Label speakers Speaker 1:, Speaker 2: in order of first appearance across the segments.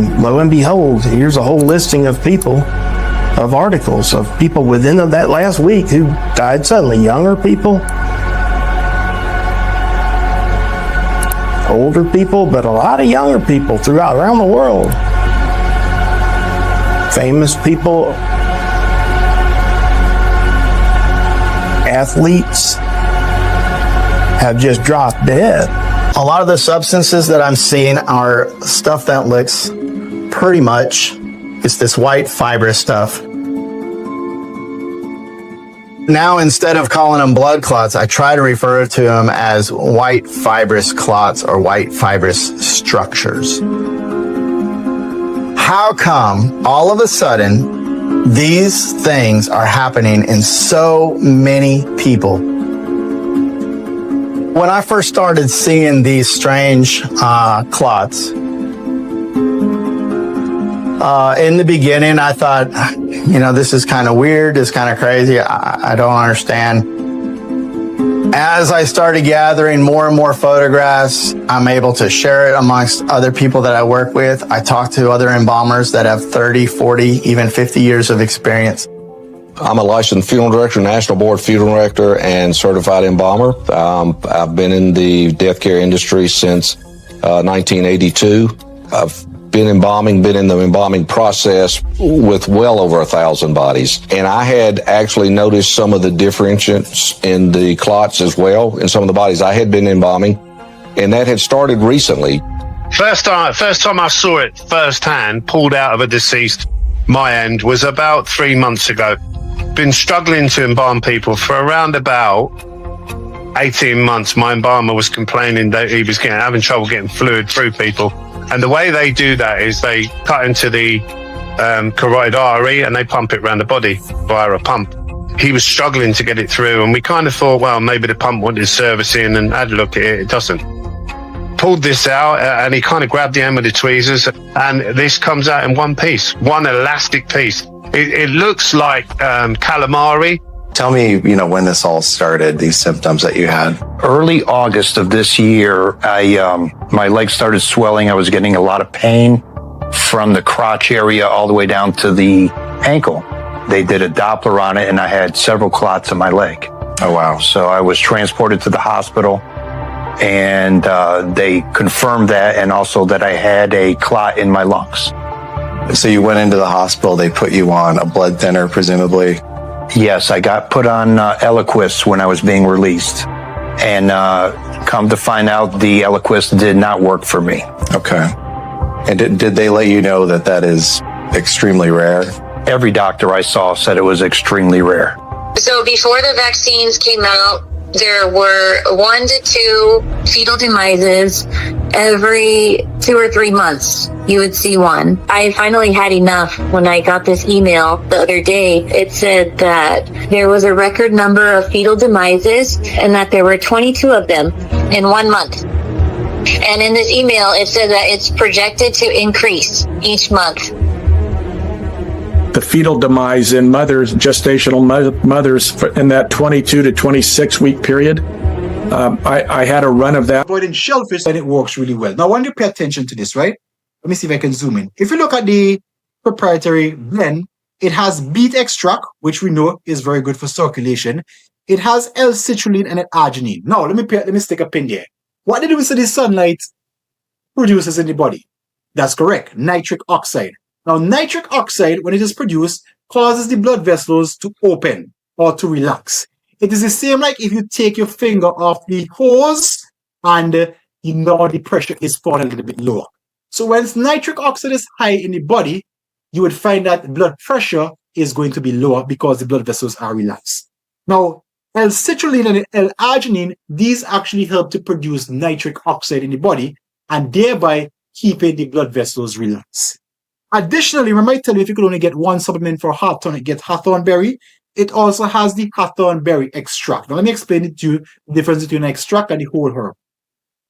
Speaker 1: And lo and behold, here's a whole listing of people, of articles, of people within that last week who died suddenly. Younger people, older people, but a lot of younger people around the world. Famous people, athletes have just dropped dead.
Speaker 2: A lot of the substances that I'm seeing are stuff that looks pretty much, it's this white fibrous stuff. Now, instead of calling them blood clots, I try to refer to them as white fibrous clots or white fibrous structures. How come all of a sudden these things are happening in so many people? When I first started seeing these strange clots, in the beginning, I thought, this is kind of weird. It's kind of crazy. I don't understand. As I started gathering more and more photographs, I'm able to share it amongst other people that I work with. I talk to other embalmers that have 30, 40, even 50 years of experience.
Speaker 3: I'm a licensed funeral director, National Board funeral director, and certified embalmer. I've been in the death care industry since 1982. I've been in the embalming process with well over 1,000 bodies. And I had actually noticed some of the differentiations in the clots as well in some of the bodies I had been embalming. And that had started recently.
Speaker 4: First time I saw it firsthand, pulled out of a deceased, my end, was about 3 months ago. Been struggling to embalm people for around about 18 months. My embalmer was complaining that he was having trouble getting fluid through people. And the way they do that is they cut into the carotid artery and they pump it around the body via a pump. He was struggling to get it through, and we kind of thought, well, maybe the pump wanted servicing, and had a look at it. It doesn't. Pulled this out, and he kind of grabbed the end with the tweezers, and this comes out in one piece, one elastic piece. It looks like calamari.
Speaker 5: Tell me, when this all started, these symptoms that you had.
Speaker 6: Early August of this year, my legs started swelling. I was getting a lot of pain from the crotch area all the way down to the ankle. They did a Doppler on it, and I had several clots in my leg.
Speaker 5: Oh, wow.
Speaker 6: So I was transported to the hospital, and they confirmed that, and also that I had a clot in my lungs.
Speaker 5: So you went into the hospital, they put you on a blood thinner, presumably?
Speaker 6: Yes, I got put on Eliquis when I was being released. And come to find out, the Eliquis did not work for me.
Speaker 5: Okay. And did they let you know that is extremely rare?
Speaker 6: Every doctor I saw said it was extremely rare.
Speaker 7: So before the vaccines came out, there were 1 to 2 fetal demises every 2 or 3 months. You would see one. I finally had enough when I got this email the other day. It said that there was a record number of fetal demises and that there were 22 of them in 1 month. And in this email, it said that it's projected to increase each month.
Speaker 8: The fetal demise in mothers, gestational mothers, in that 22 to 26 week period. I had a run of that.
Speaker 9: Avoiding shellfish, and it works really well. Now, I want you to pay attention to this, right? Let me see if I can zoom in. If you look at the proprietary blend, it has beet extract, which we know is very good for circulation. It has L-citrulline and L-arginine. Now, let me stick a pin there. What did we say the sunlight produces in the body? That's correct, nitric oxide. Now, nitric oxide, when it is produced, causes the blood vessels to open or to relax. It is the same like if you take your finger off the hose and now the pressure is falling a little bit lower. So when nitric oxide is high in the body, you would find that blood pressure is going to be lower because the blood vessels are relaxed. Now, L-citrulline and L-arginine, these actually help to produce nitric oxide in the body and thereby keeping the blood vessels relaxed. Additionally, remember I tell you if you could only get one supplement for heart tonic, get hawthorn berry. It also has the hawthorn berry extract. Now let me explain it to you, the difference between an extract and the whole herb.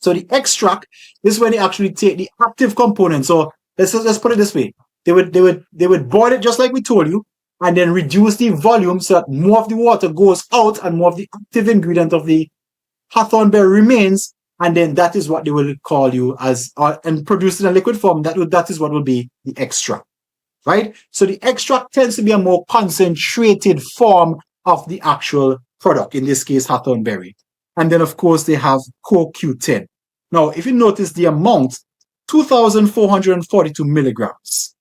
Speaker 9: So the extract, this is when they actually take the active component. So let's put it this way. They would boil it just like we told you, and then reduce the volume so that more of the water goes out and more of the active ingredient of the hawthorn berry remains, And then that is what they will call you as, and produced in a liquid form, that is what will be the extract, right? So the extract tends to be a more concentrated form of the actual product, in this case, hawthorn berry. And then, of course, they have CoQ10. Now, if you notice the amount, 2,442 milligrams.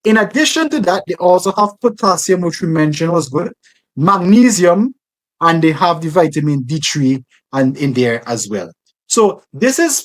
Speaker 9: In addition to that, they also have potassium, which we mentioned was good, magnesium, and they have the vitamin D3 and in there as well. So this is